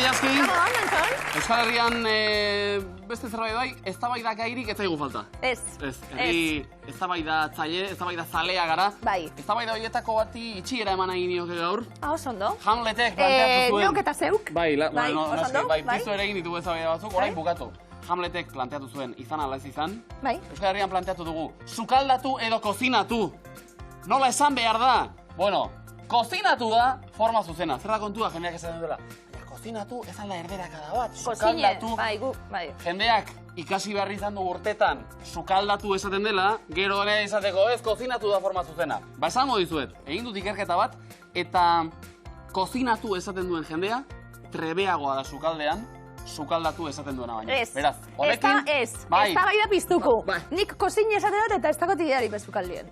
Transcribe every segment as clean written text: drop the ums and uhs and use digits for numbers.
Iazki. Euskal Herrian beste zerbait bai, eztabaida gairik ez zaigu falta. Ez. Eztabaidatzalea gara. Bai. Eztabaida horietako bati itxiera eman nahi nioke gaur. Oso ondo. Hamletek planteatu zuen. Neuk eta zeuk. Bai, piztu ere egin ditugu eztabaida batzuk, orain bukatu. Hamletek planteatu zuen izan ala ez izan. Bai. Euskal Herrian planteatu dugu, sukaldatu edo kozinatu. Nola esan behar da? Bueno, kozinatu da forma zuzena. Zer da kontua, jendeak esaten dela. Kozinatu ez alda erderakada bat, sukaldatu. Bai. Jendeak ikasi behar izan du urtetan sukaldatu esaten dela, gero ere izateko ez, kozinatu da forma zuzena. Ba, esango dizuet, egin dut ikerketa bat, eta kozinatu esaten duen jendea, trebeagoa da sukaldean, sukaldatu esaten duena baina. Ez. Beraz, honekin... Ez da bai da piztuko. Bai. Nik kozin esaten dut eta ez dago tideari bezukaldien.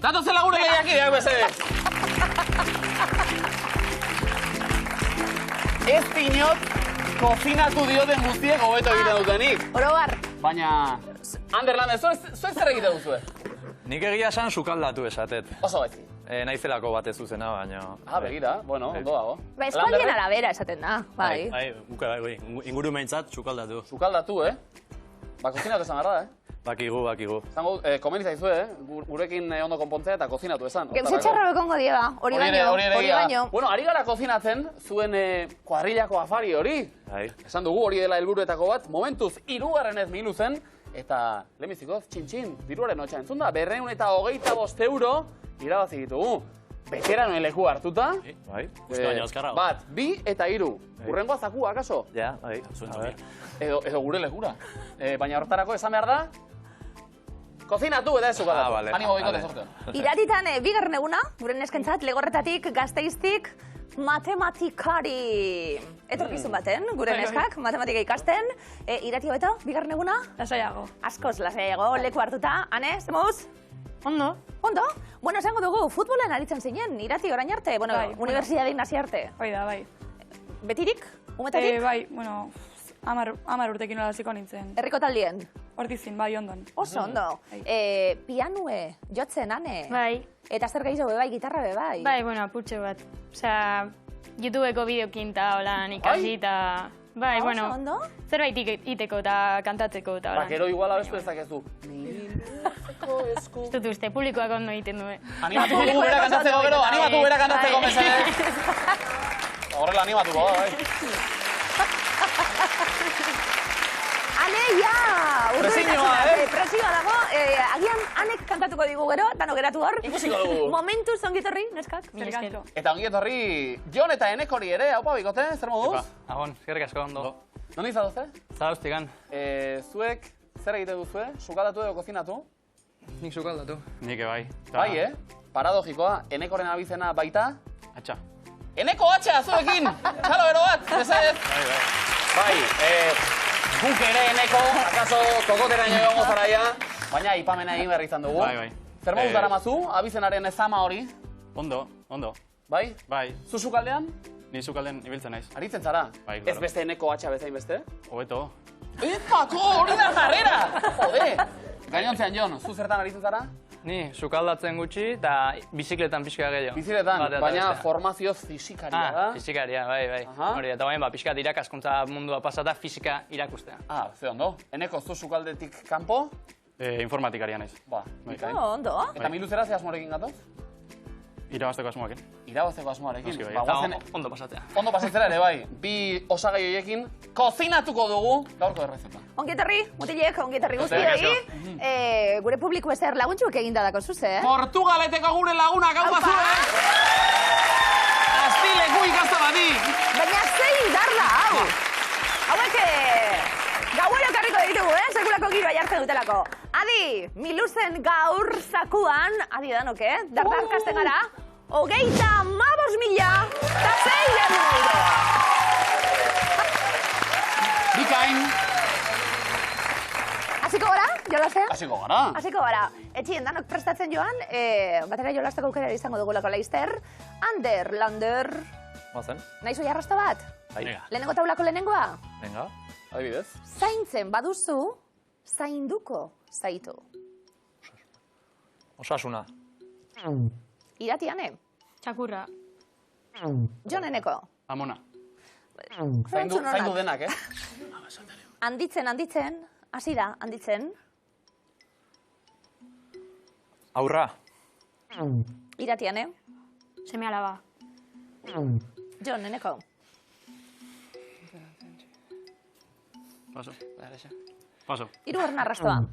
Dato zela gure lehiakideak bezedez! Ez dinot, kozinatu dioten guztiek hobeto egiten dutenik. Orobar. Baina, Anderland, zuek zer egiten duzue? Nik egia esan sukaldatu esatet. Oso gaitzi. Naizelako batez zuzena, baina... Begira, bueno, ondo dago. Ba, eskualdien arabera esaten da, bai. Bai, inguru meintzat sukaldatu. Sukaldatu, Ba, kozinatu esan gara, Bakigu. Zango, komeni zaizue, gurekin ondo konpontzea eta kozinatu esan. Geuse txarra bekongo dieba, hori baino. Bueno, ari gara kozinatzen, zuen kuadrillako afari hori. Esan dugu hori dela helburuetako bat, momentuz, 3. milu zen, eta lehenbizikoz, txin, diruaren hotxa entzun da, 225 euro irabazi ditugu. Veteranoen leku hartuta. Bai, uste baina azkarra. Bat, 2 eta 3. Urrengoa zakua, akaso? Ja, bai, zuen txamir. Edo gure lekura. Baina horretarako esan behar da, kozinatu eta ez sukaldatu. Animo bikote sortean. Iratitan, bigarren eguna, gure neskentzat, Legorretatik, Gazteiztik, matematikari. Etorkizun baten, gure neskak, matematika ikasten. Irati hobeto, bigarren eguna? Lasaiago. Askoz lasaiago, leku hartuta. Ane, zemuz? Ondo. Ondo? Bueno, esango dugu, futbolen aritzen zinen, Irati orain arte, bueno, universidadein nasi arte. Bai da, bai. Betirik? Umetatik? Bai, bueno, 10 urtekin olaziko nintzen. Herriko taldien? Hortizin, bai, ondon. Oso ondo. Pianue, jotzen, Ane? Bai. Eta zer gehiago bai, gitarra bai? Bai, bueno, apurtxo bat. Osea, YouTubeko bideokin eta holan ikasi eta... Bai, bueno, zerbait iteko eta kantatzeko eta holan. Bakero igual abestu ezakezu. Ez dut uste, publikoak ondo egiten du, Animatu dugu bera kantatzeko gero, animatu bera kantatzeko mesedez. Horrela animatuko, bai. Ane, ja! Presioa dago, agian Anek kantatuko digu gero, dano geratu hor. Ikusiko dugu. Momentu zongitorri, neskak. Eta ongietorri, Jon eta Enekori ere, haupa bikote, zer moduz? Agon, eskerrik asko ondo. Nondi zadozte? Zarauztikan. Zuek, zer egite duzue? Sukaldatu edo kozinatu? Nik sukaldatu. Nik bai. Bai, paradogikoa, Enekoren abizena baita? Atxa. Eneko atxa, zuekin! Txalo bero bat, mesedez! Bai, guk ere Eneko, akaso kokotera ino zaraia, baina ipamena egin behar izan dugu. Bai. Zer moduz dara mazu, abizenaren ezama hori? Ondo. Bai? Bai. Zu sukaldean? Ni sukalden ibiltzen naiz. Aritzen zara? Bai, ez beste Eneko atxa bezain beste? Hobeto. Epako, hori da jarrera! Jode! Gainontzean, Jon, zu zertan aritzen zara? Ni sukaldatzen gutxi eta bizikletan pixka gehiago. Bizikletan, baina formazioz fizikaria da? Fizikaria, bai. Hori, eta baina pixka irakaskuntza mundua pasata fizika irakustea. Ze ondo. Eneko, zu sukaldetik kanpo? Informatikaria naiz. Ba, ondo. Eta miluzera ze asmorekin gatoz? Irabazteko asmoarekin. Irabazteko asmoarekin. Eta ondo pasatzea. Ondo pasatzera ere, bai. Bi osagai horiekin kozinatuko dugu gaurko errezeta. Ongietarri, mutilek, ongietarri guztiei. Gure publiko ezer laguntxuek eginda dako zuze, Portugaleteko gure lagunak hau da zuen! Astileku ikastabatik! Baina zein darda, hau! Hauek, gauero karriko ditugu, sekulako giroa jartzen dutelako. Adi, miluzen gaur zakuan, adi danok, dardarkasten gara, 35.000 eta 6.000 euro. Bikain! Hasiko gara, jolastea? Hasiko gara. Etxien danok prestatzen joan, batera jolasteko aukera izango dugulako laizter. Ander, Lander... Mazen? Nahizu jarrasta bat? Lehenengo taulako lehenengoa? Venga. Adibidez. Zaintzen baduzu, zainduko zaitu. Osasuna. Iratiane. Txakurra. Jon Eneko. Amona. Zaindu denak, Handitzen, hasi da, handitzen. Aurra. Iratiane. Seme alaba. Jon, neneko. Paso. Hirugarren arrastoa.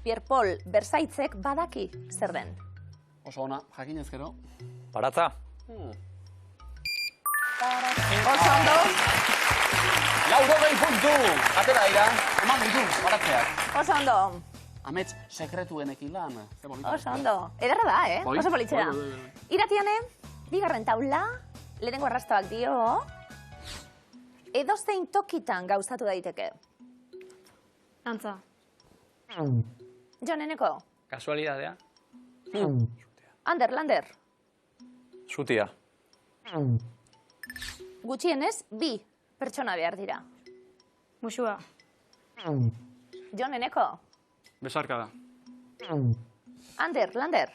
Pierpol Bersaitzek badaki zer den. Oso ona, jakin ezkero. Baratza. Oso ondo. 80 puntu! Atera dira, eman ditu, baratzeak. Oso ondo. Amets sekretuenekin lan. Oso ondo. Ederra da, Bai. Oso politxe da. Bai. Iratiane, bigarren taula, lehenengo arrastoak dio, edozein tokitan gauzatu daiteke. Antza. Jon, neneko. Kasualidadea. Ander, Lander. Zutia. Gutxienez, 2 pertsona behar dira. Musua. Jon, neneko. Besarka da. Ander, Lander.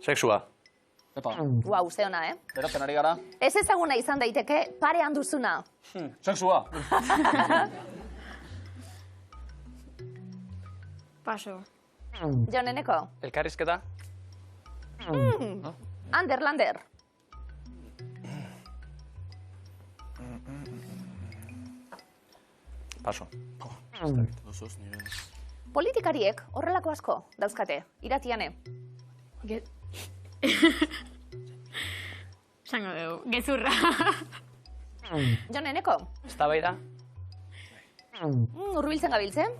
Sexua. Epa, Guau, ze ona, berotzen ari gara. Ez ezaguna izan daiteke parean duzuna. Sexua. Paso. Jon, neneko. Elkarrizketa. Ander, Lander. Paso. Politikariek horrelako asko dauzkate. Iratiane. Zango dugu. Gezurra. Jon, neneko. Eztabaida. Urbiltzen gabiltzen.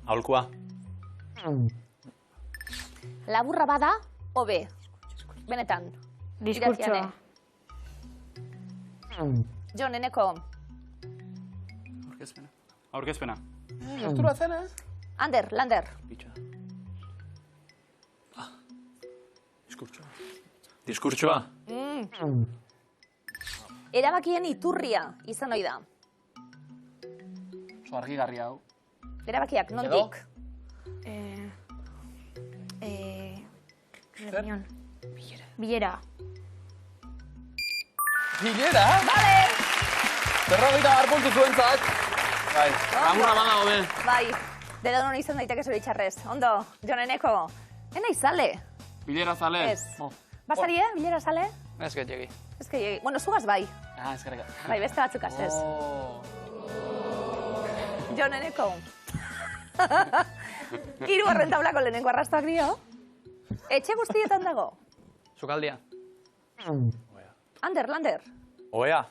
Aholkua. Laburra bada, hobe. Benetan. Diskurtsoa. Jon, neneko. Aurkezpena. Ostura zen, Ander, Lander. Diskurtsoa. Erabakien iturria izan ohi da. Oso argigarri hau. Erabakiak nondik? Reunión. Bilera. Bilera? Bale! Berrogeita puntu zuentzat. Bai, amurra bada hobe. Bai, dedonon izan daiteke zoritxarrez. Ondo, Joneneko. Ena izale. Bilera zale. Ez. Basari, bilera zale? Ez gehiagi. Ez que, bueno, zugaz bai. Ah, eskerrik. Bai, beste batzukaz ez. Joneneko. Hirugarren taulako lehenengo arrastoak dio. Etxe guztietan dago. Sukaldia. Ander, Lander. Oea.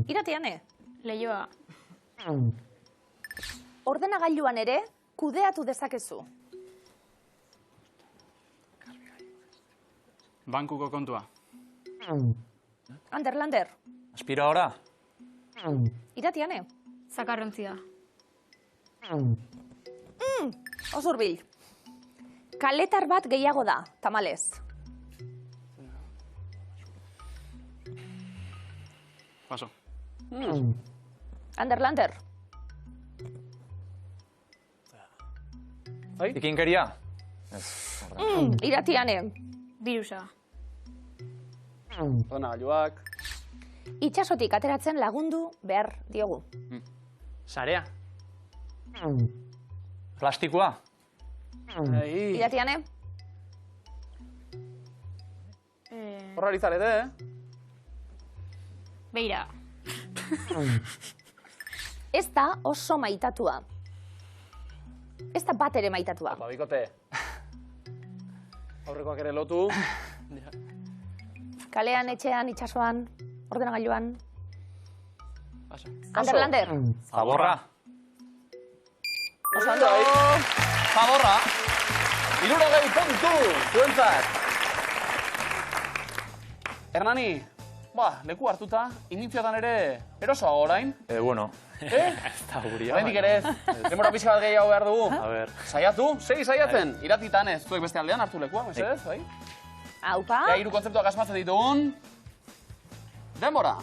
Iratiane. Leioa. Ordenagailuan ere kudeatu dezakezu. Bankuko kontua. Ander, Lander. Aspiradora. Iratiane. Zakarrontzia. Oso hurbil. Kaletar bat gehiago da, tamalez. Paso. Ander, Lander. Ikinkeria. Iratiane. Birusa. Ordenagailuak. Itxasotik ateratzen lagundu behar diogu. Sarea. Plastikoa. Iratiane. Horra zarete, Beira. Ez da oso maitatua. Ez da bat ere maitatua. Ba, bikote. Aurrekoak ere lotu. Kalean, etxean, itxasoan, ordenagailuan. Paso. Ander, Lander. Zaborra. Oso ondo. Zaborra. 60 puntu zuentzat. Hernani, leku hartuta, initziotan ere erosoago orain. Bueno. Ez da guria. Oraindik ere ez. Denbora pixka bat gehiago behar dugu. A ber. Saiatu, segi saiatzen. Iratitan ez, zuek beste aldean hartu lekua, mesedez, bai? Aupa. Ea, 3 kontzeptuak asmatzen ditugun. Denbora.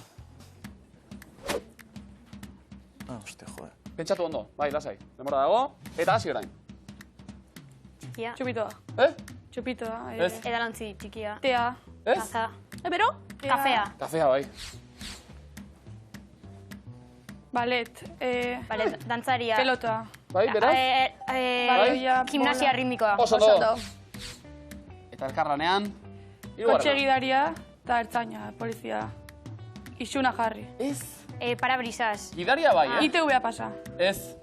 Hostia, joder. Pentsatu ondo, bai, lasai. Denbora dago, eta hasi orain. Txikia. Txupitoa. Eh? Txupitoa. Ez. Edalantzi txikia. Tea. Ez? Taza. Bero? Kafea. Kafea, bai. Balet. Vale, dantzaria. Pelota. Bai, beraz? Baloia, Gimnasia bola. ritmikoa. Oso Oso ondo. ondo. Eta elkarlanean. Kotxe Hirugarrena. gidaria eta ertzaina, polizia. Isuna jarri. Ez. Parabrisas. Gidaria bai, eh? ITV-a pasa. Ez.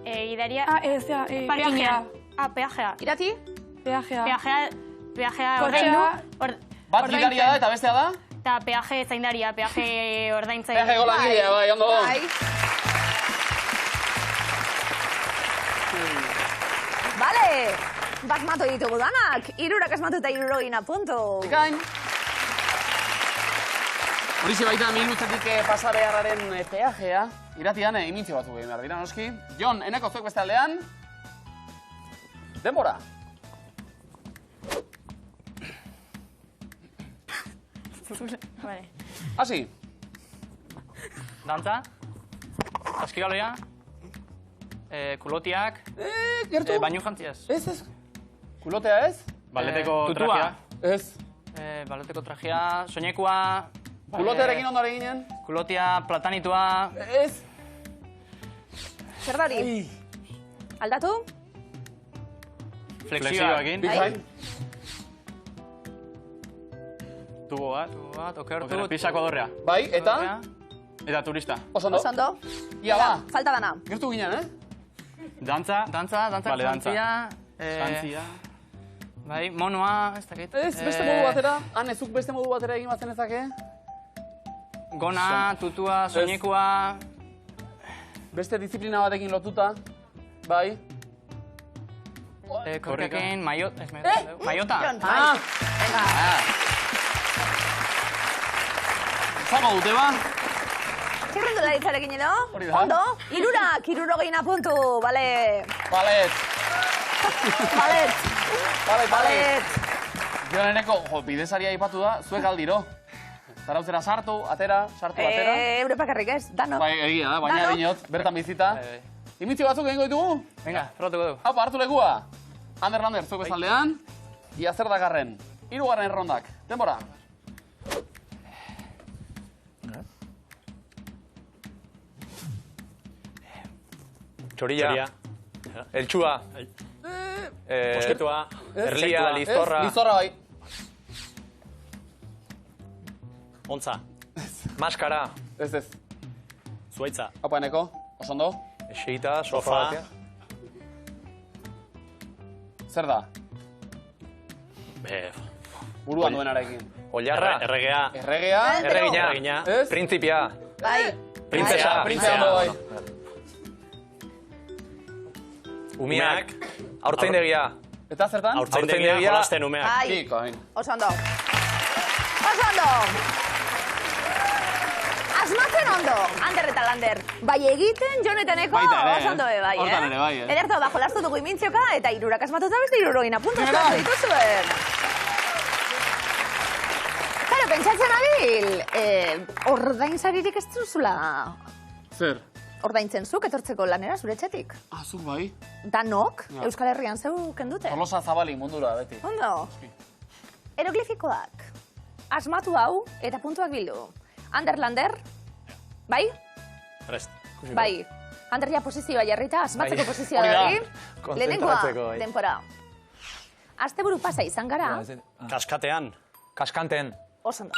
Gidaria. Ah, ez, ja, peajea. Parkingean. Peajea. Irati? Peajea. Peajea Kotxea. ordaindu. Bat Ordaintzen. gidaria da eta bestea da? Eta peaje zaindaria, peaje ordaintzaile. Peaje golangilea, bai, ondo. Bai. Vale. Basmatu ditugu danak. 3 asmatu eta 60 puntu. Ikain. Horixe baita minuzetik pasa beharraren peajea. Iratian, imintzio batzuk egin behar dira, noski. Jon, eneko zuek beste aldean. Denbora. Vale. Hasi. Dantza. Askigaloia. Kulotiak. Gertu? Bainu jantziaz. Ez. Kulotea ez? Baleteko tutua. trajea. Ez. Baleteko trajea. Soinekua. Kulotearekin ondo eginen? Kulotia, platanitua. Ez. Zer da hori? Aldatu? Flexioakin. Bikain. Tubo bat. Bat, okertu. Okera, pisako dorrea. Bai, eta? Eta turista. Oso ondo. Oso ondo. Ia ba. Falta bana. Gertu ginen, Dantza. Dantza, Vale, dantza. jantzia. Jantzia. Bai, monua, ez dakit. Ez, beste modu batera. Han, ezuk beste modu batera egin bazen ezake? Gona, tutua, soinekua. Beste disiplina batekin lotuta. Bai. Korrikakin, maiota. Jon, bai. Ah! Venga. Zango dute ba? Txirrendularitzarekin edo? Hori da. Ondo? 60 puntu, bale. Balet. Balet. Balet, balet. Balet. Joneneko, bidezaria aipatu da, zuek aldiro. Zarautzera sartu, atera, atera. Europakarrik ez, dano. Bai, egia da, baina Dano. dinot, bertan bizita. Imitzi batzuk egingo ditugu? Venga, probatuko du. Haupa, hartu lekua. Ander Lander, zuek bezaldean. Ia zer dakarren. 3. rondak. Denbora. Txorilla, eltxua, Mosketua. erlia, liztorra, Liztorra bai. Ontza. maskara, Ez ez. Zuaitza. Haupa, eneko. Oso ondo. eseita, Sofa. sofa batean. Zer da? Buruan duenarekin. Ollarra, Erregea. Erregea. erregina, Erregina. Ez? printzipia, Bai. printzesa, Printzea ondo bai. umiak, aurtzaindegia, Eta zertan? Aurtzaindegia, Aurtzaindegia. jolasten umeak. Bai. Kiko, hain. Oso ondo. Oso ondo. Asmatzen ondo, Ander eta Lander. Bai egiten, Jon eta Eneko Baita ere, oso ondo be bai, hortan ere bai, eh? Ederto, bajo lastu dugu imintzioka eta 3 asmatuta beste 60 puntu Mira. eskatu dituzuen. Claro, pentsatzen abil, ordainsaririk ez duzula Zer? ordaintzen zuk etortzeko lanera zure etxetik. Ah, zuk bai. Danok, Ja. Euskal Herrian zeuken dute. Tolosa zabali mundura, beti. Ondo. Eroglifikoak. Asmatu hau eta puntuak bildu. Ander Lander, bai? Prest. Bai. Ander ja posizioa jarrita, asmatzeko Bai. posizioa Hori da. hori. Lehenengoa, Konzentratzeko, bai. denpora. Asteburu pasa izan gara, Kaskatean. kaskanten, oso ondo.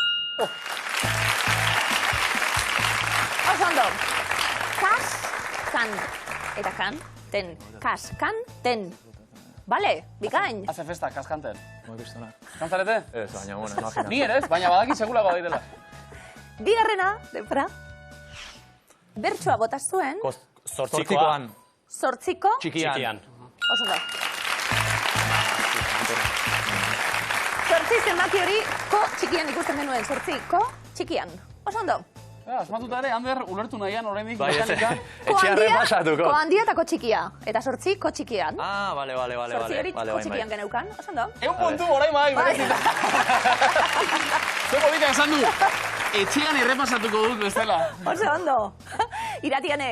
Oso ondo. Kas, kan, eta kan, ten. Kas, kan, ten. Bale, bikain. Hace festa, kaskanten. no he visto nada. Kantzarete? Ez, baina, bueno, imagina. Ni ere ez, baina badaki segulako direla. Bigarrena, denpora. Bertsoa bota zuen, Zortzikoan, zortziko, txikian, Txikian. oso ondo. Zortzi zenbaki hori, ko txikian ikusten genuen, zortzi, ko txikian. Oso ondo. Asmatuta ere, Ander, ulertu nahian oraindik bai, ez, mekanika. etxean repasatuko. Ko handia eta ko txikia. Eta zortzi, ko txikian. Ah, vale, Zortzi hori, ko bai, txikian geneukan, oso ondo. Egun puntu, orain bai, Bai. berezita. Zeko bika esan du, etxean errepasatuko dut bezala. Oso ondo. Iratiane.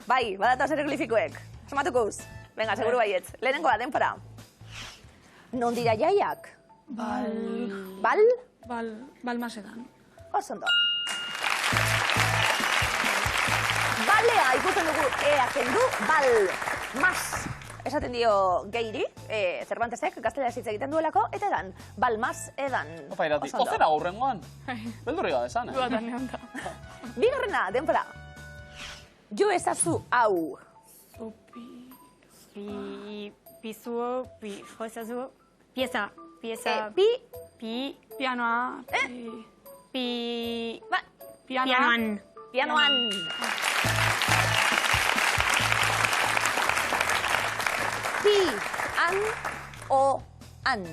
Bai, badatoz eroglifikoek. Asmatukuz. Venga, seguru baietz. Lehenengoa, denpora. Non dira jaiak? Bal. Bal? balmasedan. Oso ondo. Balea ikusten dugu ea kendu, bal, mas. Esaten dio geiri, Cervantesek gaztelera hitz egiten duelako, eta edan, bal, mas, edan. Opa, irati, kozera gaurrengoan. Beldurri gabe esan, Duatan egon da. Bigarrena, denpora. Jo ezazu hau. Pizuo, jo ezazu, pieza. Pianoa. Pianoan. Pianoan. Pi, an, o, an.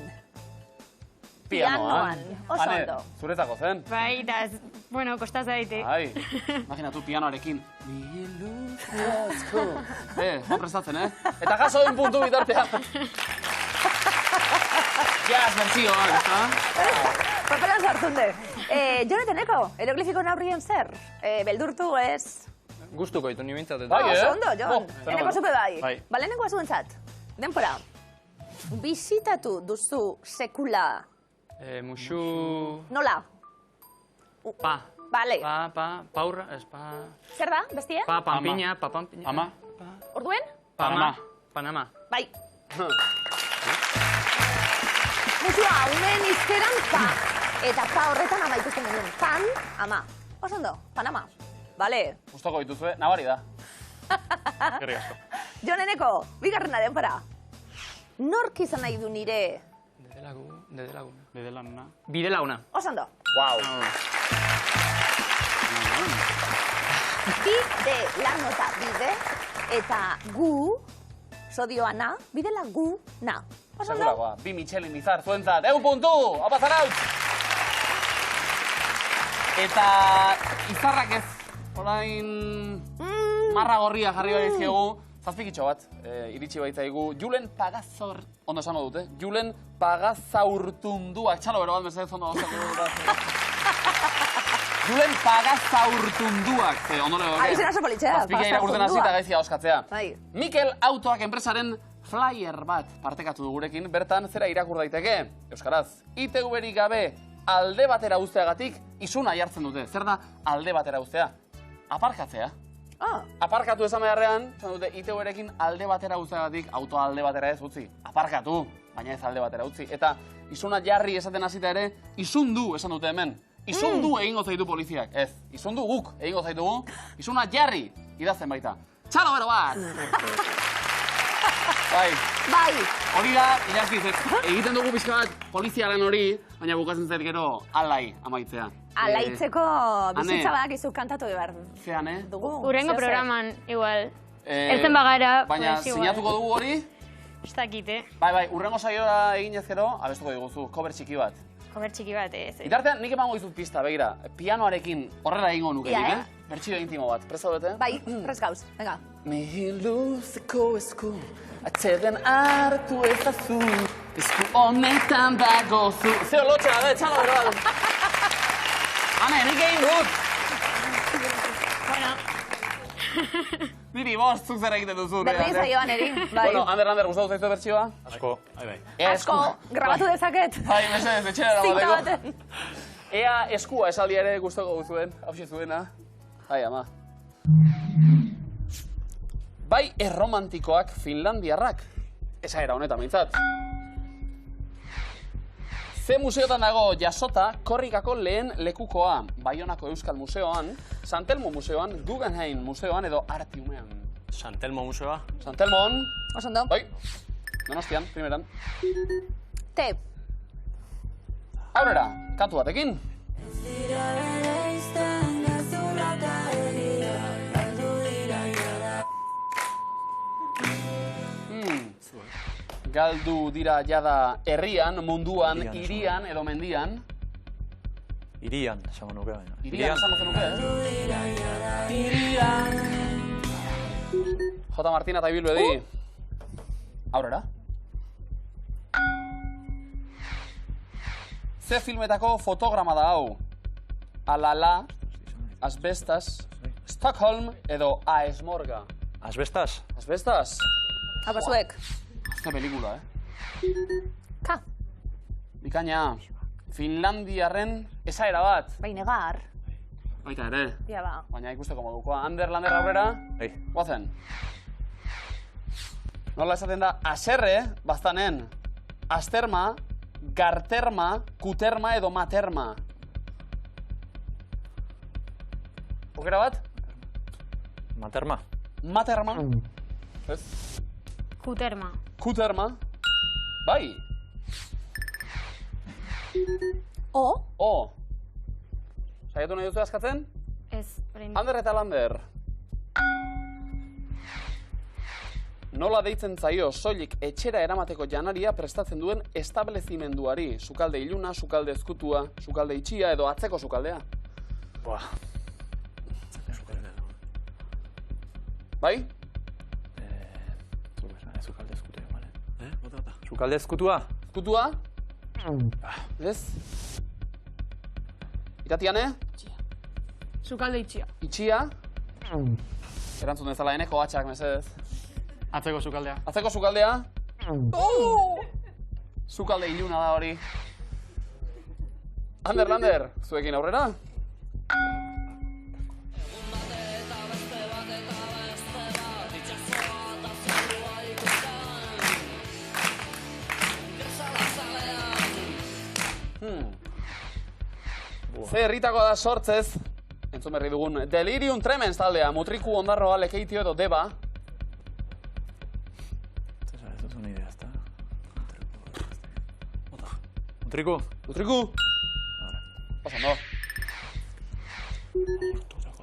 Pianoan. Oso Ane, ondo. zuretako zen. Bai, da, bueno, kostaz daite. Ai, imaginatu pianoarekin. Prestatzen, Eta jaso den puntu bitartea. Jazz bertsioa, ezta? Paperan sartunde. Joneteneko, eroglifiko naurrien zer? Beldurtu ez? Gustuko ditu ni bintzat. Bai, Oso ondo, Jon. fenomeno. Eneko zupe bai. Bai. Baleneko azuentzat. Denpora. Bisitatu duzu sekula. Musu... Nola? Pa. Bale. Paurra, ez pa... Zer da, bestia? Pampiña, pampiña. Ama? Orduen? Panama. Bai. Musua, unen izkeran pa. Eta pa horretan ama ikusten genuen. Pan, ama. Oso ondo, Panama. Bale. Gustoko dituzue, nabari da. Gerri asko. Joneneko, bigarrena denpora. Nork izan nahi du nire? Bidelauna. Oso ondo. Wow. Bide, lan nota bide, eta gu, sodioa na, bidela gu, na. Oso ondo. Seguragoa, bi Michelin izar zuentzat. Puntu! Opa zarautz! Eta izarrak ez, orain marra gorria jarri behar izkiegu, zazpikitxo bat, iritsi baitzaigu, Julen Pagazor, ondo esan dute, Julen Pagazaurtunduak, txalo bero bat mesedez ondo Julen Pagazaurtunduak, ondo lego. Abizen oso politxea, Zazpikia irakurten hasita gaizia oskatzea. Bai. Mikel Autoak enpresaren flyer bat partekatu du gurekin, bertan zera irakur daiteke, euskaraz. ITV berik gabe alde batera uzteagatik isuna jartzen dute. Zer da alde batera uztea? Aparkatzea. Aparkatu esan beharrean, esan dute ITV-rekin alde batera uzteagatik autoa alde batera ez utzi. Aparkatu, baina ez alde batera utzi. Eta isuna jarri esaten hasita ere, isundu esan dute hemen. Isundu egingo zaitu poliziak. Ez, isundu guk egingo zaitugu, isuna jarri idazten baita. Txalo bero bat! Bai. Bai. Hori da, irazkiz, egiten dugu pixka bat poliziaren hori, baina bukatzen zait gero alai amaitzea. Alaitzeko bizitza badak izu kantatu behar Zean, dugu. Urrengo programan, igual. Ertzen bagara, baina pues, igual. sinatuko dugu hori? Ez dakite. Bai, urrengo saioa egin ezkero, abestuko diguzu, cover txiki bat. Cover txiki bat, ez. Bitartean, nik emango dizut pista, begira, pianoarekin horrela egingo nuke, Ia, Bertsio intimo bat, presta bete? Bai, prest gauz, venga. Mi luzeko esku, atzeden hartu ezazu, esku honetan dagozu. Zeo lotxa, txalo bero bat. Hane, nik egin dut! Bueno. Niri bost, zuk zer egiten duzu. Berdin zaioan eri, bai. Bueno, Ander, gustatu zaizu bertsioa? Asko, bai. Asko, grabatu dezaket. Bai, mesedez, etxera Zinta erabateko. baten. Ea eskua esaldi ere gustoko guzuen, hauxe zuena. Bai, ama. Bai erromantikoak finlandiarrak. Esaera honetan, mintzat. Ze museotan dago jasota korrikako lehen lekukoa. Baionako Euskal Museoan, San Telmo Museoan, Guggenheim Museoan edo Artiumean. San Telmo museoa. San Telmon. Oso ondo. Bai. Donostian, primeran. Te. Aurrera, kantu batekin. Galdu dira jada herrian, munduan, hirian edo mendian. Irian, esango nuke baina. Irian esango zenuke, Irian. J. Martina eta Ibilbedi. Aurrera. Ze filmetako fotograma da hau? Alala, Asbestas, Stockholm edo Aesmorga. Asbestas? Asbestas? Apazuek. Ze pelikula, Ka. Bikaina. Finlandiarren esaera bat. Bai, negar. Baita ere. Ja, ba. Baina ikusteko modukoa. Ander, Lander aurrera. Bai. Guazen. Nola esaten da, aserre, baztanen, asterma, garterma, kuterma edo materma. Aukera bat? Materma. Materma. Ez? Kuterma. Kuterma. Bai. O? Saiatu nahi duzu askatzen? Ez, orain. Ander eta Lander. Nola deitzen zaio soilik etxera eramateko janaria prestatzen duen establezimenduari? Sukalde iluna, sukalde ezkutua, sukalde itxia edo atzeko sukaldea? Buah. Bai? Sukalde ezkutua, bale. Sukalde ezkutua? Ezkutua? Ez? Iratiane? Sukalde itxia. Itxia? Erantzun dezala eneko atxak, mesedez. Atzeko sukaldea. Atzeko sukaldea? Sukalde iluna da hori. Ander, Lander, zuekin aurrera? Ze herritako da sortzez, entzun berri dugun, Delirium Tremens taldea, Mutriku, Ondarroa, Lekeitio edo Deba. Ez dut una idea, ezta? Mutriku? Mutriku? Pasando.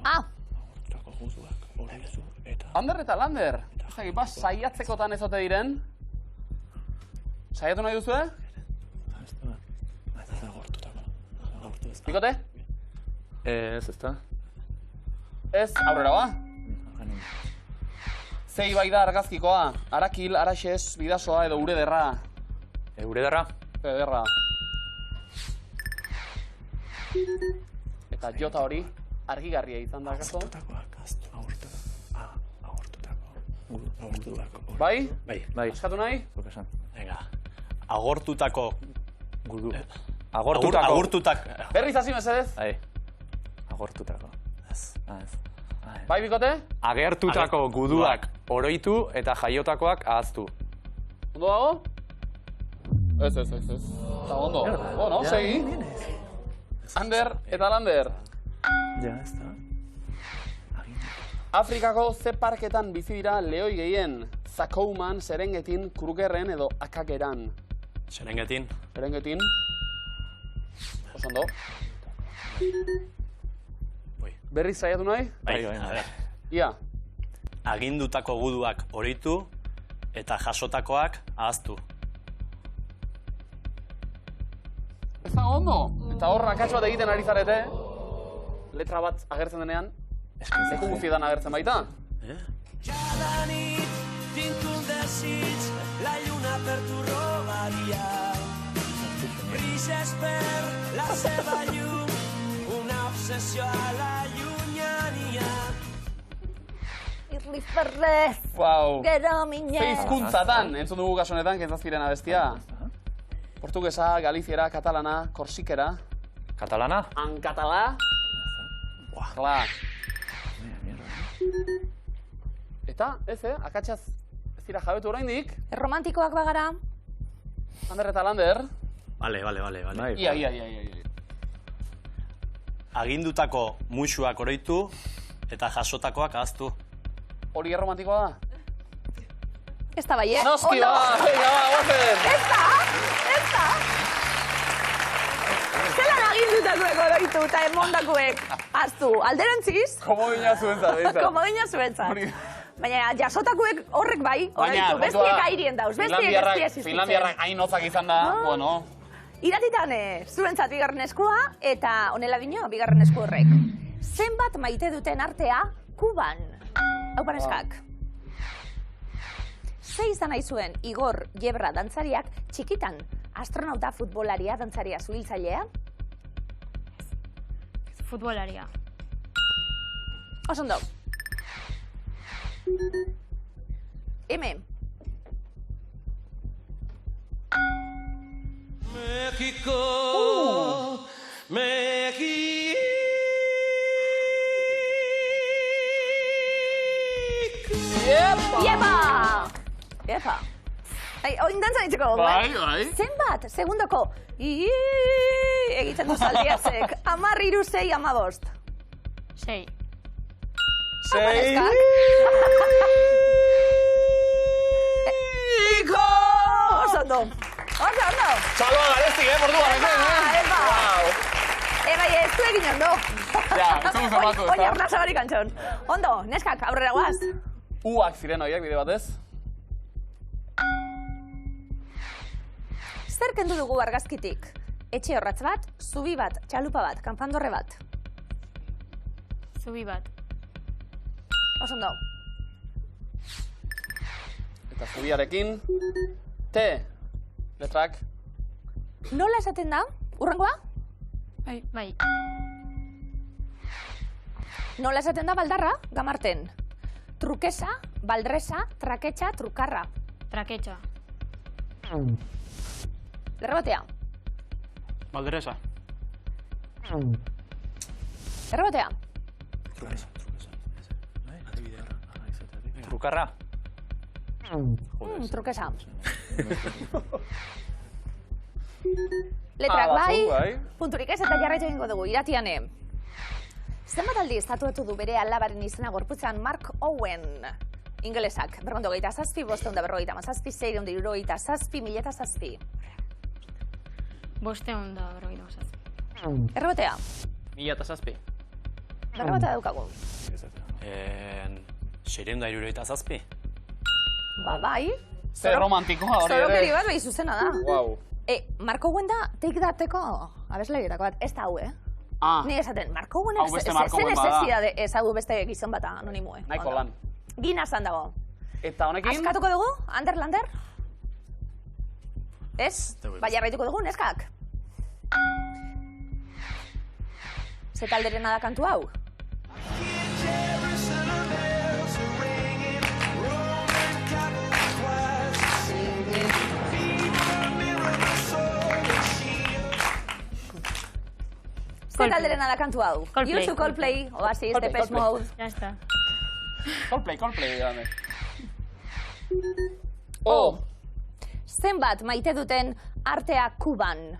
Ah! Ander eta Lander. Saiatzekotan ez ote diren? Saiatu nahi duzue? Bikote? Ez, ezta? Ez, aurrera ba. Zei bai da argazkikoa, Arakil, Araxez, Bidasoa edo Urederra. Urederra? Ederra. Eta jota hori, argigarria izan da, kaso? Bai? Bai. Eskatu nahi? Venga. Agortutako. Gudu. Agortutako. Agortutako. Berriz hasi mesedez? Bai. Agortutako. Ez. Bai, bikote? Agertutako guduak oroitu eta jaiotakoak ahaztu. Ondo dago? Ez. Eta ondo. Bueno, segi. Ander eta Lander. Ja, ez da. Afrikako ze parketan bizi dira lehoi gehien? Zakouman, Serengetin, Krugerren edo Akageran. Serengetin. Serengetin. Osondo. Berriz saiatu nahi? Bai. Ia. Agindutako guduak oroitu eta jasotakoak ahaztu. Ez da ondo. Eta hor akats bat egiten ari zarete. Letra bat agertzen denean. Eko guztietan agertzen baita. Cada nit tinc un desig, la lluna per tu robaria. Brises per la seva llum, una obsessió a la llunyania. Irli ferrez, Wow. gero minez. Hizkuntzatan, entzun dugu kasu honetan, kentzazpiren abestia. Portugesa, galiziera, katalana, korsikera. Katalana? Ankatalá. Klar. Eta, ez, akatsaz ez dira jabetu oraindik. Romantikoak bagara. Ander eta Lander. Vale. Ia. Agindutako musuak oroitu eta jasotakoak ahaztu. Hori erromantikoa da? Ez da bai, Noski ba! Venga, ba, guazen! Ez da! Zelan agindutakoek oroitu eta emondakoek aztu. Alderantziz? Komodina zuentzat, behintzat. Komodina zuentzat. Baina jasotakoek horrek bai, Baina, oroitu. Bestiek airien dauz, bestiek ez existitzen. Finlandiarrak hain hotzak izan da, bueno. Iratitan zuentzat bigarren eskua eta honela dino bigarren esku horrek. Zenbat maite duten artea Kuban? Hau paneskak. Ze izan nahi zuen Igor Yebra dantzariak txikitan astronauta futbolaria dantzaria zuhiltzailea? Futbolaria. Osondo. Hemen. México. Iepa! Oin dantzan ditzeko dugu, Bai. Zenbat, segundoko, egiten du zaldiazek. 10, 3, 6, 15. 6. Iko! Oso ondo. Txaloa garezti, borduan, Epa! Bai, ez du egin ondo. Ja, ez dugu formatu, Oin arna zabarik antxon. Ondo, neskak, aurrera guaz. Uak ziren horiek bide batez. Zer kendu dugu argazkitik? Etxe horratz bat, zubi bat, txalupa bat, kanpandorre bat. Zubi bat. Oso ondo. Eta zubiarekin, T letrak. Nola esaten da? Urrengoa? Bai. Nola esaten da baldarra? Gamarten. Trukesa, baldresa, traketxa, trukarra. Traketxa. Errebotea. Balderesa. Errebotea. Trukarra. Trukesa. Letrak bai, punturik ez eta jarraitu egingo dugu, iratiane. Zenbat aldiz tatuatu du bere alabaren izena gorputzan Mark Owen? Ingelesak, 427, 557, 667, 1007. 557. Errebotea. 1007. Errebotea daukagu. 667. Bai. Zer romantikoa hori Zorokeri ere. bat behi zuzena da. Wow. Mark Owen da Take Thateko abeslarietako bat, ez da hau, Ni esaten, Mark Owenek Hau beste Mark Owen bada. necesidade ezagu beste gizon bat anonimoe. Nahiko lan. Ginazan dago. Eta honekin? Askatuko dugu, Lander? Ez? Bai, jarraituko dugu, neskak? Ze talderena da kantu hau? Ze talderena da kantu hau? Coldplay. YouTube, Coldplay, Oasis, Depeche Mode. Ya está. Coldplay, dame. Zenbat maite duten artea Kuban.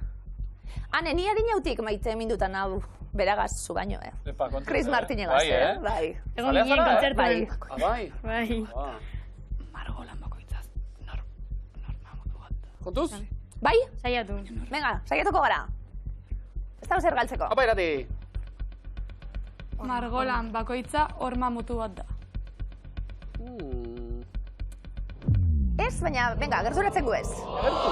Hane, ni adinautik maite mindutan hau beragaz zu baino, Epa, kontra. Chris Martin egaz, Bai. Egon ginen kontzertuan. Bai. Bai. Margolan bakoitzaz. Norma modu bat. Kontuz? Bai? Saiatu. Venga, saiatuko gara. Ez dago zer galtzeko. Apa irati. Margolan bakoitza horma mutu bat da. Ez, baina, venga, gerturatzen gu ez. Gertu,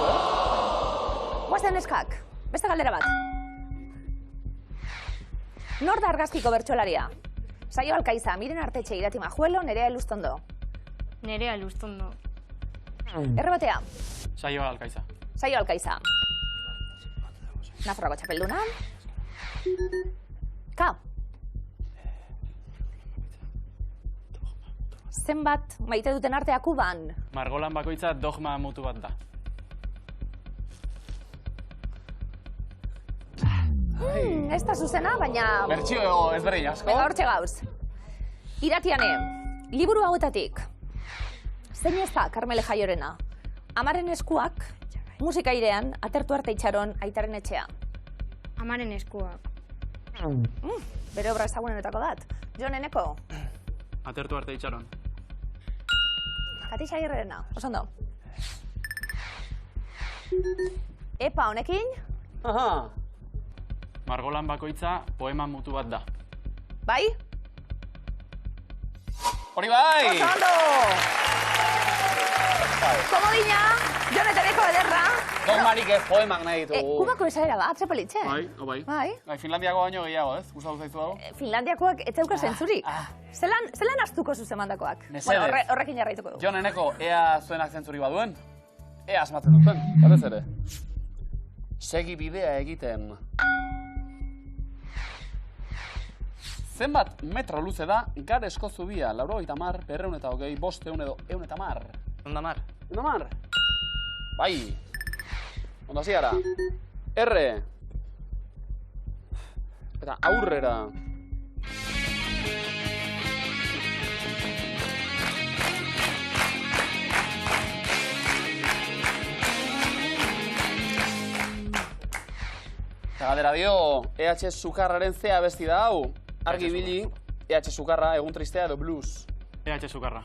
Guazen neskak, beste galdera bat. Nor da argazkiko bertsolaria? Saio Alkaiza, Miren Artetxe, Irati Majuelo, Nerea Elustondo. Nerea Lustondo. Errebotea, Saio Alkaiza. Saio Alkaiza. Nafarroako txapelduna. Ka. Zenbat maite duten artea Kuban? Margolan bakoitza dogma mutu bat da. Ez da zuzena, baina... Bertxio ezberdin asko. Venga, hortxe gauz. Iratiane, liburu hauetatik. Zein ez da Karmele Jaiorena? Amaren eskuak, musika airean, atertu arte itxaron aitaren etxea. Amaren eskuak. Bere obra ezagunenetako dat. Jon Eneko, Atertu arte itxaron. Kati Xaierrena, oso ondo. Epa, honekin, Aha. Margolan bakoitza poema mutu bat da. bai? Hori bai! Oso ondo! Komodina, Jon eta Eneko ederra. Dogmarik ez poemak nahi ditugu. Kubako esaera bat, ze politxe. Bai. Bai. Bai, Finlandiako baino gehiago, ez? Gustatu zaizu dago? Finlandiakoak ez dauka zentzurik. Zelan astuko zuzemandakoak? Mesedez. Bueno, horrekin jarraituko dugu. Jon Eneko, ea zuenak zentzuri baduen? Ea asmatzen duten, batez ere. Segi bidea egiten. Zenbat metro luze da Garesko zubia, 90, 220, 500 edo 110. Ondamar. 110? Bai. Ondo hasi gara. R. Eta aurrera. Eta galdera dio, EH Sukarraren zea abesti da hau. Argi bili, EH Sukarra, egun tristea edo blues. EH Sukarra.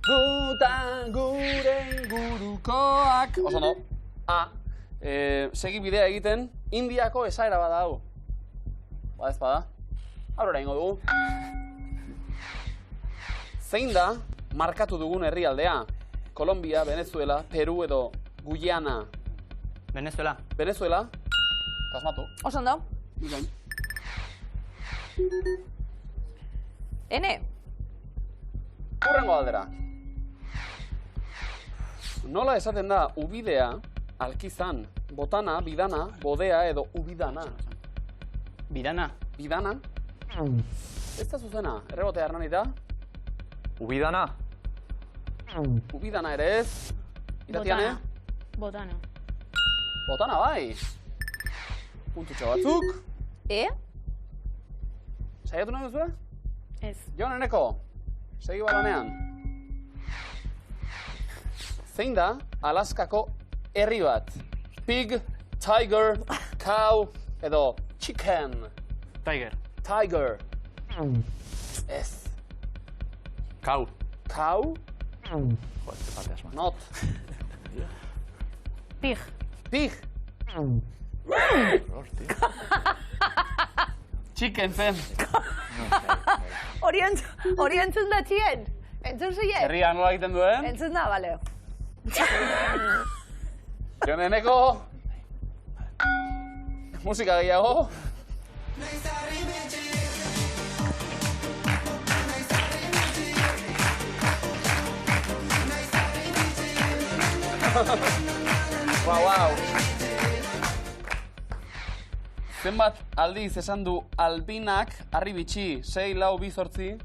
Gutan gure ingurukoak. Oso no. A. Segi bidea egiten, Indiako esaera bada hau. Ba ez bada. Aurrera ingo dugu. Zein da markatu dugun herrialdea? Kolombia, Venezuela, Peru edo Guyana. Venezuela. Venezuela. Kasmatu. Oso ondo. Bikain. Ene. Hurrengo galdera. Nola esaten da ubidea, alkizan, botana, bidana, bodea edo ubidana? Bidana. Bidana? Ez da zuzena, errebotea Hernanita. Ubidana? Ubidana ere ez. Iratiane? Botana. Botana bai. Puntutxo batzuk. Saiatu nahi duzue? Ez. Jon Eneko, segi balanean. Zein da Alaskako herri bat? Pig, tiger, cow edo chicken? Tiger. Tiger. Ez. Kau. Cow? Joder, te pateas más. Not. Pig. Pig. Chicken zen. Hori entzun da txien? Entzun zuien? Herria nola egiten duen? Entzun da, bale. Jon Eneko. Musika gehiago. Wow. Zenbat aldiz esan du albinak harri bitxi, 6, 4, 2, 8?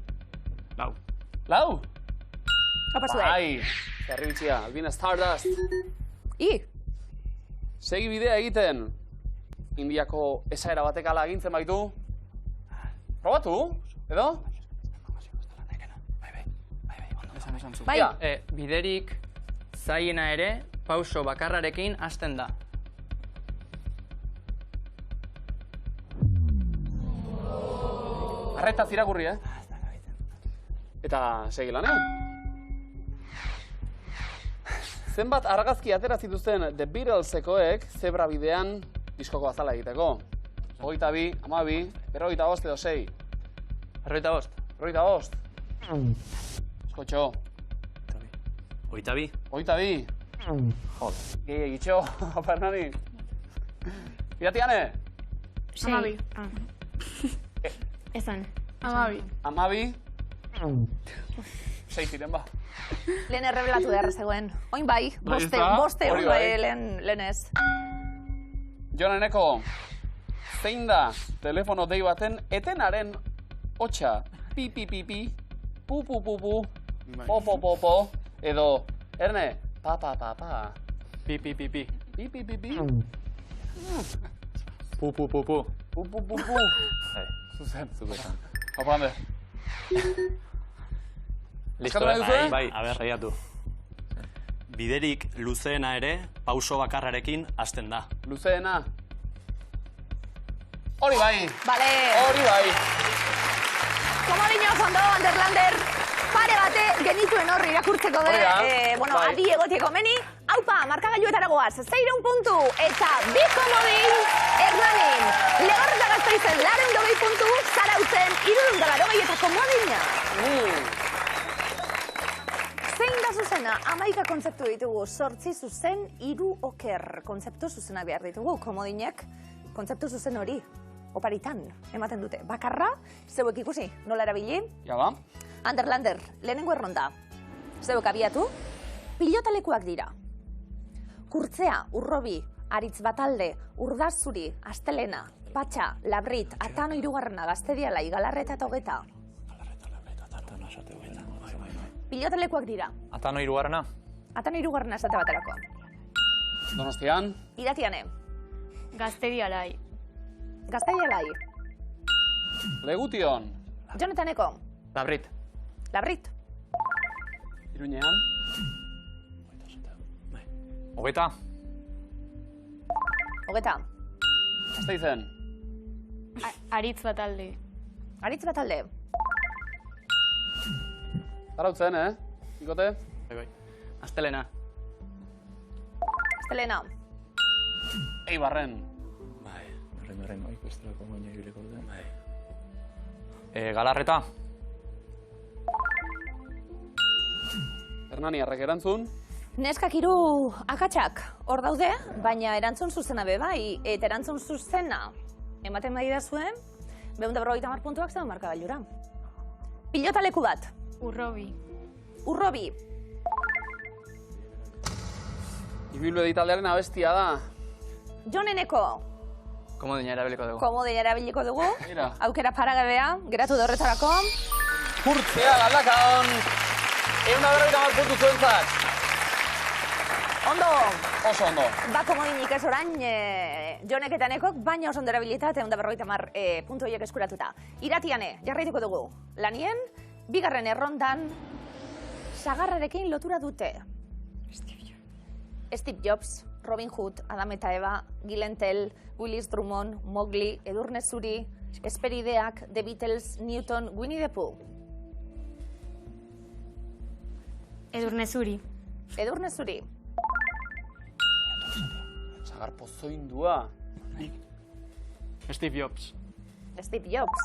Lau. Lau? Apa zuen? Bai, harri bitxia, albina Stardust. Segi bidea egiten. Indiako esaera batek ala agintzen baitu. Probatu, edo? Bai. Biderik zaiena ere, pauso bakarrarekin hasten da. Arretaz irakurri, Eta segi lanean. Zenbat argazki atera zituzten The Beatlesekoek zebra bidean diskoko azala egiteko? 22, 12, 45 edo 6? 45. 45? Eskotxo. 22. 22? Joder. Gitxo, Fernani. Iratiane? Sei. Esan. 12? 6 ziren ba. Lehen errebelatu behar zegoen. Oin bai, boste hori hori bai. lehen ez. Jon Eneko, zein da telefono dei baten etenaren hotxa? Pi, pi, pi, pi, pu, pu, pu, pu, po, po, po, po, edo, Erne, pa, pa, pa, pa. Pi, pi, pi, pi. Pi, pi, pi, pi. Pu, pu, pu, pu. Pu, pu, pu, pu. Zuzen. Opa, hande. Listo, Eskatu nahi duzue? bai, saiatu. Biderik luzeena ere, pauso bakarrarekin hasten da. Luzeena. Hori bai. Bale. Hori bai. Komodino fondo, Underlander. Pare bate genituen horri irakurtzeko de. Hori da. Bueno, Bai. adi egotieko meni. Haupa, markagailuetara goaz. 6 puntu eta 2 komodin Hernanin. Legorreta Gasteizen 120 puntu, Zarautzen 380 eta komodina. Zein da zuzena? 11 kontzeptu ditugu. 8 zuzen, 3 oker. Kontzeptu zuzena behar ditugu. Komodinek kontzeptu zuzen hori oparitan ematen dute. Bakarra, zeuek ikusi, nola erabili? Ja ba. Underlander, lehenengo erronda. Zeuek abiatu, pilotalekuak dira. Kurtzea, Urrobi, Aritz Batalde, Urdazuri, Astelena, Patxa, Labrit, Atano 3, Gaztediala, Galarreta eta Hogeta. Pilotalekuak dira. Atano 3. Atano 3 esate baterako. Donostian. Iratiane, Gaztedialai. Gaztedialai, Legution. Jonetaneko, Labrit. Labrit, Iruñean. Hogeta. Hogeta, Azte izen. Aritz bat alde. Aritz bat alde. Arautzen, Ikote? Bai. Astelena. Estelena. Eibarren. Bai, horren, ikusteko baina ibiliko dute. Bai. Galarreta. Hernani, arrek erantzun. Neskak hiru akatsak hor daude, baina erantzun zuzena be bai, eta erantzun zuzena ematen bai da zuen, 250 puntuak zeuden markagailura. Pilotaleku bat. Urrobi. Urrobi. Ibilbide taldearen abestia da. Jon Eneko. Komodina erabiliko dugu. Komodina erabiliko dugu. Mira. Aukera paragabea, geratu da horretarako. Kurtzea galdakadon. 150 puntu zuentzat. Ondo. Oso ondo. Ba, komodinik ez orain, Jonek eta Nekok, baina oso ondo erabilita, 150 puntu horiek eskuratuta. Iratiane, jarraituko dugu. Lanien, bigarren errondan, sagarrarekin lotura dute. Steve Jobs, Robin Hood, Adam eta Eva, Glenn Tell, Willis Drummond, Mowgli, Edurne Zuri, Esperideak, The Beatles, Newton, Winnie the Pooh. Edurne Zuri. Edurne Zuri. Sagar pozoindua. Steve Jobs. Steve Jobs.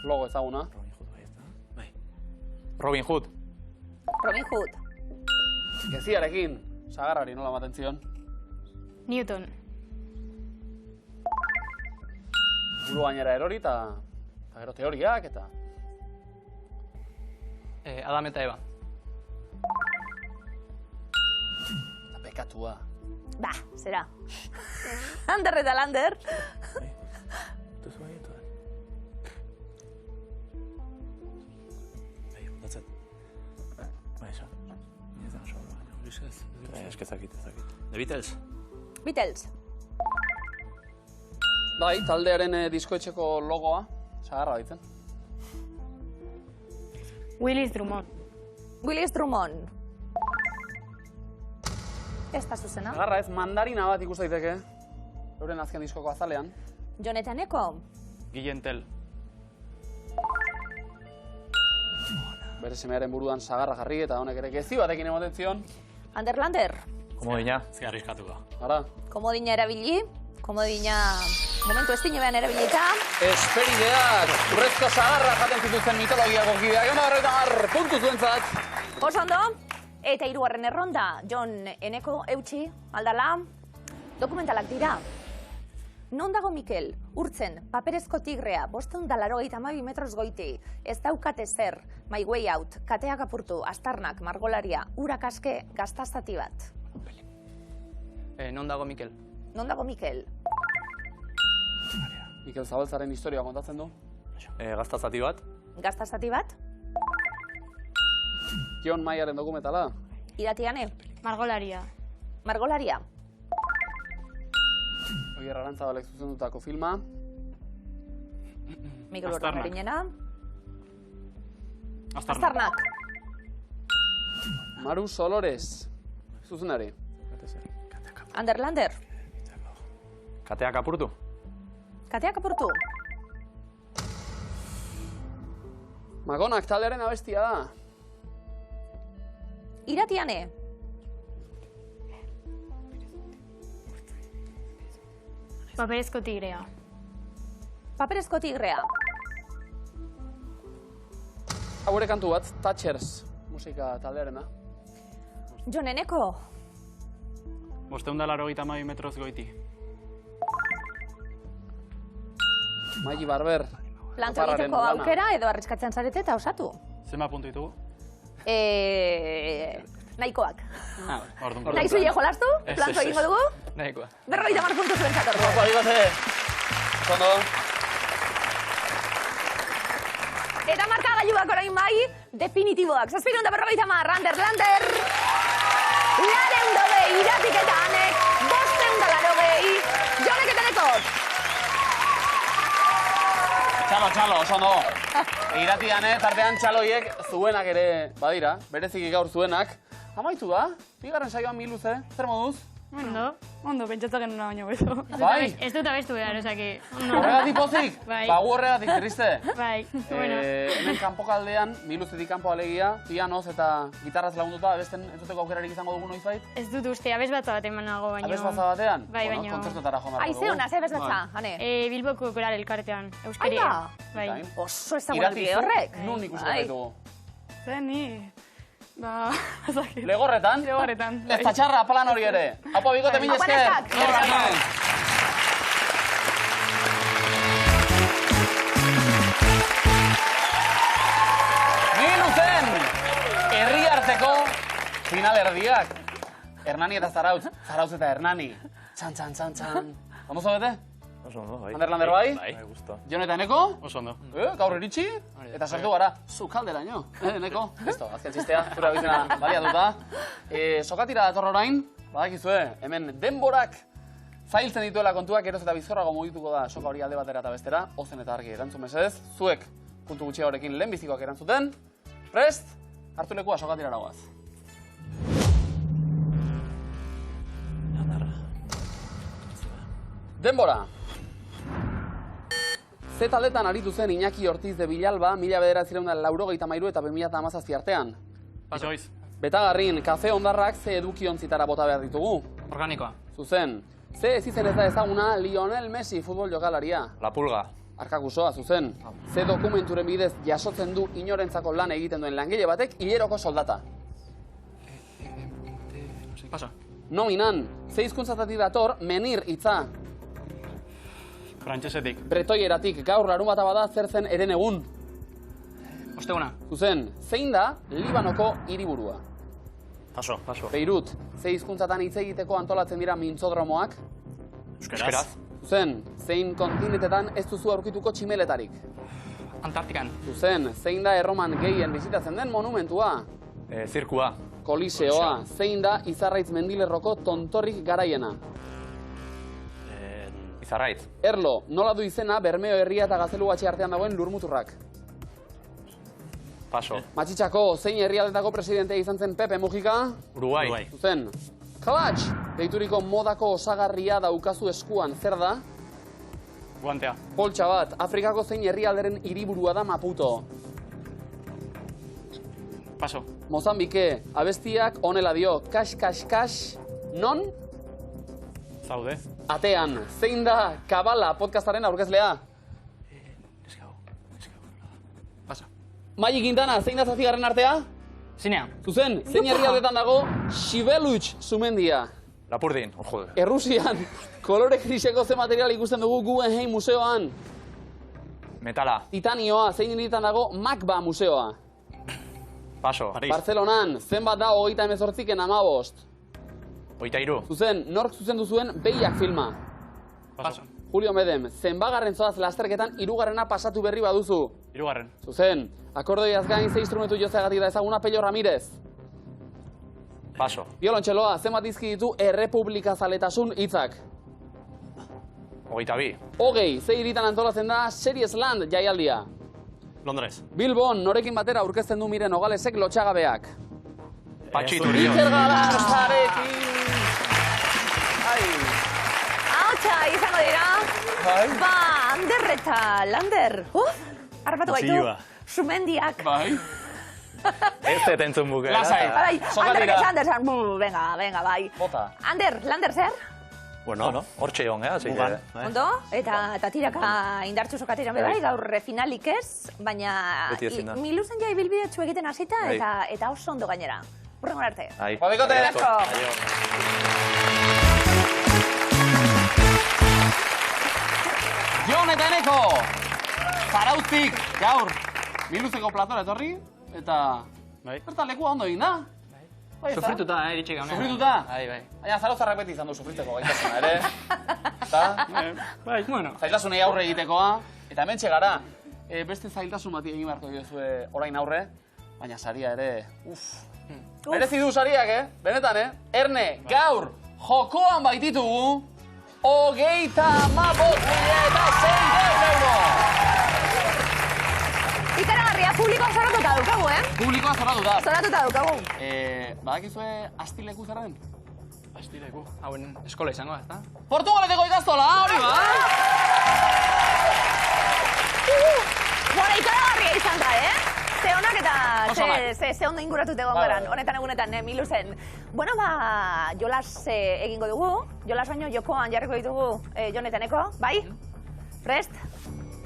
Logo ezaguna. Robin Hood. Robin Hood. Geziarekin. Sagarrari nola ematen zion. Newton. Buru gainera erori eta gero teoriak eta... Adam eta Eva. Eta pekatua. Ba, zera. Ander eta Lander. Duzu bai, eta... Bai, datzat. Bai, esan. Ez da oso, baina Ulises. Ez kezakit. The Beatles. Beatles. Bai, taldearen diskoetxeko logoa. Sagarra baitzen. Willis Drummond. Willis Drummond. Ez da zuzena. Sagarra ez mandarina bat ikus daiteke. Euren azken diskoko azalean. Jon eta Neko. Gillen Tell. Bere semearen buruan sagarra jarri eta honek ere gezi batekin ematen zion. Ander Lander. Komodina. Ziarrizkatuko. Ara. Komodina erabili. Komodina momentu estinean erabilita. Esperideak, urrezko sagarra jaten zituzten mitologiako kideak. 150 puntu zuentzat. Oso ondo. Eta hirugarren erronda, Jon Eneko eutxi, aldala, dokumentalak dira. Non dago Mikel, urtzen, paperezko tigrea, 582 metroz goiti, ez daukate zer, My Way Out, kateak apurtu, astarnak, margolaria, urak aske, gaztaztati bat. Non dago Mikel? Non dago Mikel? Mikel Zabaltzaren historia kontatzen du. Gaztazati bat. Gaztaztati bat? Jon Maiaren dokumentala. Iratiane? Margolaria. Margolaria? Oier Arantzabalek zuzendutako filma. Mikel Urdangarinena? Astarnak. Maru Solores. Zuzendari. Ander Lander? Kateak apurtu. Kateak apurtu? Magonak taldearen abestia da. Iratiane? Paperezko tigrea. Paperezko tigrea? Haure kantu bat, Thatchers musika taldearena. Jon Eneko? 582 metroz goiti. Maili Barber. Plantzo Oparraren egiteko lana. aukera edo arriskatzen zarete eta osatu. Zenba puntu ditugu? Nahikoak. Orduan. Nahi zuie jolastu? Ez, Plantzo ez, egingo ez. dugu? Nahikoa. 50 puntu zuen zatordu. Opa, bigote. Ondo. Eta markagailuak orain bai, definitiboak. 750, Ander Lander. 420, Iratik eta Anek. 580, Jonek eta Nekok. Txalo, oso ondo. Iratian, tartean txaloiek zuenak ere badira, bereziki gaur zuenak. Amaitu da, bigarren saioan Miluze, zer moduz? Ondo, pentsatzen genuna baino beto. Bai? Ez dut abestu behar, osaki. Ondo. Horregatik pozik? Bai. Ba, gu horregatik, triste. Bai, bueno. Hemen kanpokaldean, Miluzetik kanpo alegia, pianoz eta gitarraz lagunduta, abesten entzuteko aukerarik izango dugu noizbait? Ez dut uste, abesbatza bat emanago, baino... Abesbatza batean? Bai, Bueno, baino... kontzertotara jo marko dugu. Aizeuna, ze bezbatza, hane? Bilboko koral elkartean, euskeria. Bai. Bai. Oso ez dagoen bide horrek. Nun ikusiko gaitugu? Zen, ni... Ba... ezakit. Legorretan? Legorretan. Ez da txarra, plan hori ere. Apa, bikote, mila Apa, esker. neskak. Miluzen! Herri arteko final erdiak. Hernani eta Zarautz. Zarautz eta Hernani. Txan, txan, txan, txan. Ondo zabete? Oso ondo, bai. Ander Lander bai? Bai. Bai, gusto. Jon eta Eneko? Oso ondo. Gaur iritsi? Eta sartu gara. Zu kaldera, nio. Eneko? Listo, azken txistea. Zura bizena baliatuta. Sokatira dator orain. Badakizue, hemen denborak zailtzen dituela kontuak, geroz eta bizkorrago mugituko da soka hori alde batera eta bestera. Ozen eta argi erantzun mesedez. Zuek puntu gutxiagorekin lehenbizikoak erantzuten. Prest? Hartu lekua sokatira goaz. Denbora. Z taldetan aritu zen Iñaki Ortiz de Villalba, 1993 eta 2017 artean. Pasoiz. Betagarrin, kafe ondarrak ze edukiontzitara bota behar ditugu. Organikoa. Zuzen. Ze ez izen ez da ezaguna Lionel Messi futbol jokalaria. La pulga. Arkakusoa, zuzen. Ze dokumenturen bidez jasotzen du inorentzako lan egiten duen langile batek hileroko soldata. Paso. Nominan, ze hizkuntzatatik dator menir hitza. Frantsesetik. Bretoieratik gaur larunbata bada zer zen eren egun. Osteguna. Zuzen, zein da Libanoko hiriburua? Paso. Paso. Beirut, ze hizkuntzatan hitz egiteko antolatzen dira mintzodromoak? Euskeraz. Zuzen, zein kontinentetan ez duzu aurkituko tximeletarik? Antartikan. Zuzen, zein da Erroman gehien bizitatzen den monumentua? Zirkua. Koliseoa, zein da Izarraitz mendilerroko tontorrik garaiena? Izarraitz. Erlo, nola du izena Bermeo herria eta Gaztelugatxe artean dagoen lurmuturrak? Paso. Matxitxako, zein herrialdetako presidentea izan zen Pepe Mujika? Uruguai. Zuzen, Clutch, deituriko modako osagarria daukazu eskuan, zer da? Guantea. Poltsa bat, Afrikako zein herrialderen hiriburua da Maputo? Paso. Mozambike, abestiak honela dio, kas, kas, kas, non? Zaude. Atean, zein da Kabala podcastaren aurkezlea? Paso. Maji Quintana, zein da zazpigarren artea? Zinea. Zuzen, zein herrialdetan dago Xibeluch sumendia? Lapurdin. Jode. Errusian, kolore griseko ze material ikusten dugu Guggenheim museoan? Metala. Titanioa, zein hiritan dago Macba museoa? Paso. Barcelonan, zenbat da 38-15? 23. Zuzen, nork zuzendu zuen Behiak filma? Paso. Julio Medem, zenbagarren zoaz lasterketan hirugarrena pasatu berri baduzu? Hirugarren. Zuzen, akordeoiaz gain ze instrumentu jozeagatik da ezaguna Pello Ramirez? Paso. Biolontxeloa, zenbat dizki ditu errepublika zaletasun hitzak? 22. Hogei, ze hiritan antolatzen da Series Land jaialdia? Londres. Bilbon, norekin batera aurkezten du Miren Ogalesek lotxagabeak? Patxi Iker Turrion. Galarzarekin! Ahotsa izango dira. Ba, Ander eta Lander. Arrapatu gaitu. Zioa. Sumendiak. Bai. Ez dut entzun bukera. Lasai. Bai, Soka Ander dira. eta Ander. Venga, bai. Bota. Ander, Lander zer? Bueno, no? Hortxe egon, así que... Ondo? Eta tiraka indartxu sokatiran bai, gaur finalik ez, baina Beti ezin da. Miluzen jai bilbidetxu egiten hasita Bai. eta oso ondo gainera. Hurrengo arte. Ahí. Fabikote! Jon eta Eneko! Zarautzik, gaur, Miluzeko platora etorri, eta... Bai. Bertan lekua ondo egin da. Sufrituta, iritsi gaunean. Sufrituta? Bai, bai. Baina Zarautzarrak beti izan du sufritzeko gaitasuna, ere? Eta? Bai, bueno. Zailtasunei aurre egitekoa, eta hemen txegara, beste zailtasun bati egin beharko diozue orain aurre, baina saria ere, merezi du sariak, benetan, Erne, gaur, jokoan baititugu, 35.600 euro! Ikaragarria, publikoa zoratuta dukagu, Publikoa zorratuta. Zoratuta dukagu. Badakizue astileku zer den? Astireku. Hauen eskola izango, ezta? Portugaleteko ikastola, hori ba! Bueno, ikaragarria izan da, Ze honak eta Oso ze ondo inguratute egon garan, honetan egunetan, Milusen. Bueno, jolas egingo dugu, jolas baino jokoan jarriko ditugu Jonetaneko, bai? Prest?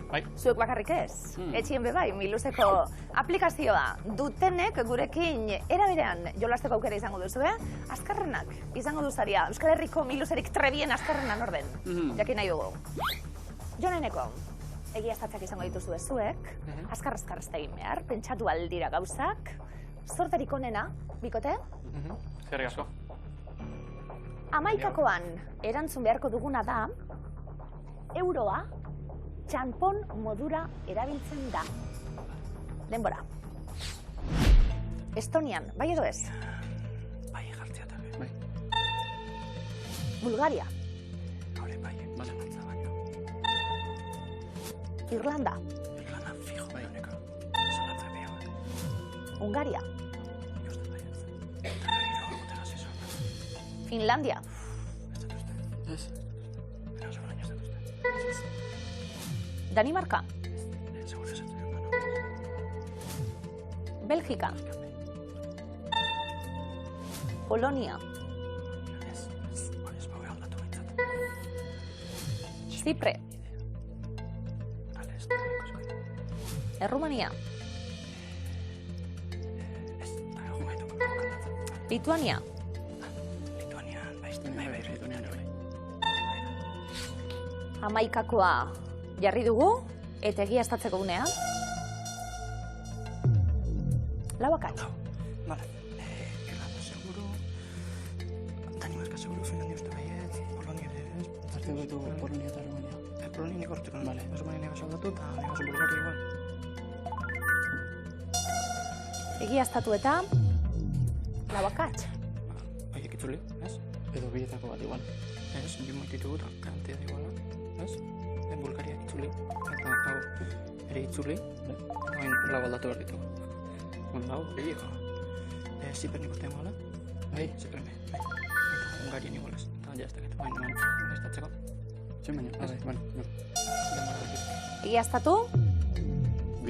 Bai. Zuek bakarrik ez, etxien be bai, Miluseko aplikazioa dutenek gurekin eraberean jolasteko aukera izango duzu, azkarrenak izango duzaria, Euskal Herriko Miluserik trebien azkarrenan orden, jakin nahi dugu. Joneneko, egiaztatzak izango dituzu zuek, azkar-azkar ez da egin behar, pentsatu aldira gauzak, zorterik onena, bikote? Zerrik asko. Hamaikakoan erantzun beharko duguna da, euroa txanpon modura erabiltzen da. Denbora. Estonian, bai edo ez? Bai, jartzea eta bai. Bulgaria. Hore, bai, zanatza baina. Irlanda. Irlanda, fijo, bai, honeka. Zanatza behar. Hungaria. Ikusten bai, ez. Eta gero, gutera zizua. Finlandia. Ez. Bera, sobraino ez dut. Danimarka. Seguro ez dut. Bélgica. Polonia. Ez, baue aldatu baitzat. Chipre. Ale, ez da, ikusko. Errumania. Ez, da, jugaitu kantatzen. Lituania. Lituanian, bai, Lituanian ere. Hamaikakoa jarri dugu, eta egiaztatzeko unea. Lau akatz. Vale. Irlanda seguro. Danimarka seguro, Finlandia uste baiet, Polonia ere ez. Zartu dutu Polonia eta Rumania. Polonia nik horretik. Vale. Rumania nire basaldatu eta nire basan Bulgaria igual. Egiaztatu eta lau akatz. Haiek itzuli, ez? Edo bietako bat igual. Ez, bi moititugu eta kantea iguala, ez? Bulgaria itzuli, eta hau ere itzuli, hain lau aldatu behar ditugu. Hau, gehiago. Ziper nik ustean gola? Bai. Ziper bai. Eta Hungarien igual ez, eta jaztak eta hain estatzeko. Zen baina, bai, bueno. Egiaztatu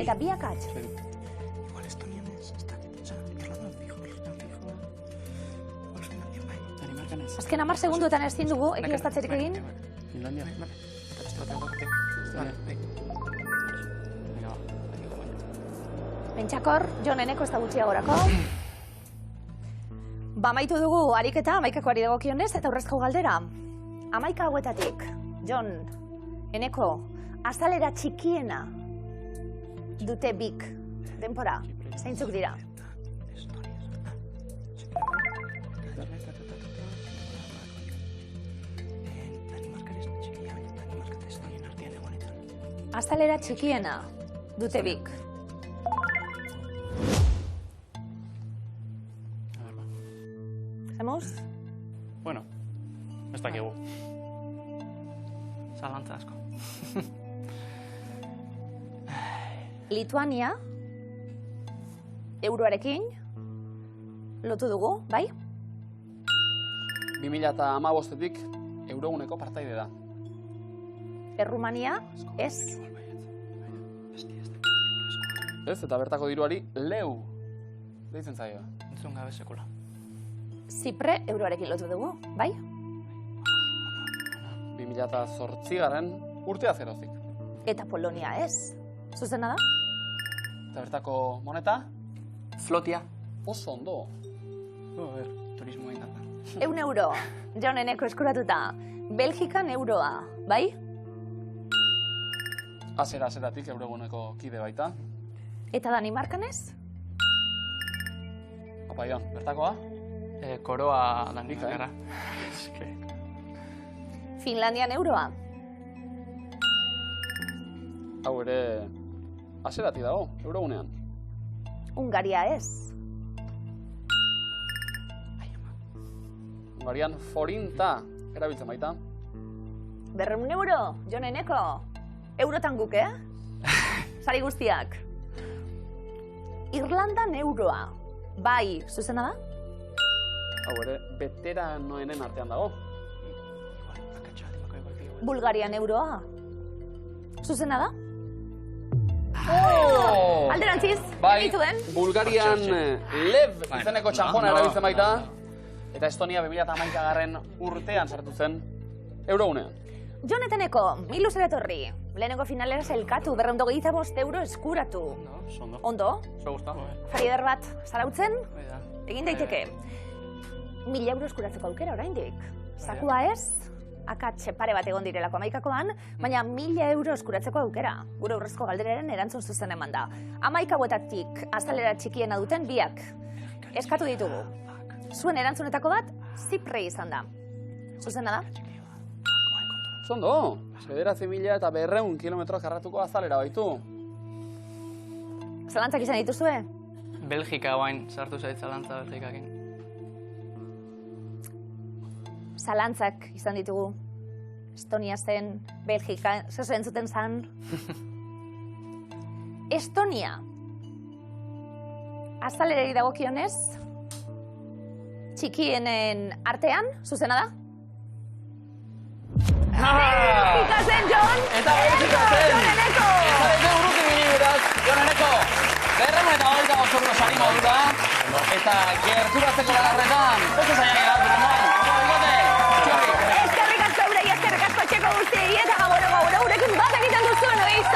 eta bi akatz. Igual Estonian ez dakit, Irlanda fijo, igual Finlandia bai. Danimarkan ez. Azken 10 segunduetan ezin dugu egiaztatzerik egin. Finlandia. Eta beste bat egon. Bai. Venga, ba. Pentsakor, Joneneko ez da gutxiagorako. Bamaitu dugu ariketa, hamaikakoari dagokionez, eta aurrezko galdera. Hamaika hauetatik, Jon, Eneko, azalera txikiena dute bik. Denpora, zeintzuk dira? Azalera txikiena dute bik. Hemos? Bueno, ez dakigu. Zalantza asko. Lituania, euroarekin, lotu dugu, bai? 2015-etik euroguneko partaide da. Errumania, ez. Ez, eta bertako diruari leu deitzen zaio. Entzun gabe sekula. Zipre, euroarekin lotu dugu, bai? 2008 urtea zerozik. Eta Polonia, ez. Zuzena da? Eta bertako moneta? Flotia. Oso ondo. Turismo egin da. 100 euro, Joneneko eskuratuta. Belgikan euroa, bai? Azeratik euroguneko kide baita. Eta Danimarkan ez? Opa, Jon, bertakoa? Koroa Danimarkara. Finlandian euroa. Hau ere, azerati dago, eurogunean. Hungaria ez. Hungarian forinta erabiltzen baita. 200 euro, Joneneko. Eurotan guk, Sari guztiak. Irlandan euroa. Bai, zuzena da? hau ere, veteranoenen artean dago. Bulgarian euroa. Zuzena da? Oh! Alderantziz, Bai, egituen. Bulgarian Lev izeneko txampona erabiltzen baita. Eta Estonia 2011 urtean sartu zen eurogunean. Jon Eteneko, milu etorri. Lehenengo finalera zelkatu, 225 euro eskuratu. Ondo. Ondo? Zo gusta. Farieder bat, zarautzen, Bai da. egin daiteke. 1000 euro eskuratzeko aukera oraindik. Zakua ez, akatxe pare bat egon direlako 11koan, baina 1000 euro eskuratzeko aukera. Gure urrezko galderaren erantzun zuzen eman da. 11 hauetatik azalera txikiena duten biak. Eskatu ditugu. Zuen erantzunetako bat, Zipre izan da. Zuzena da? Zondo, 9.000 eta 200 kilometro karratuko azalera baitu. Zalantzak izan dituzue? Belgika guain, sartu zait zalantza Belgikakin. Zalantzak izan ditugu. Estonia zen, Belgika, zer entzuten zan. Estonia. Azalerari dagokionez, txikienen artean, zuzena da? Belgika zen, Jon! Eta Belgika zen! Jon Eneko! Eta bete burutik biliberaz, Jon Eneko! 225 sari modura, eta gerturatzeko galarretan, oso zaiak egat, Eskerrik asko eurei, eskerrik asko txeko guztiei, eta gaboro, gurekin bat egiten duzuen, oiz?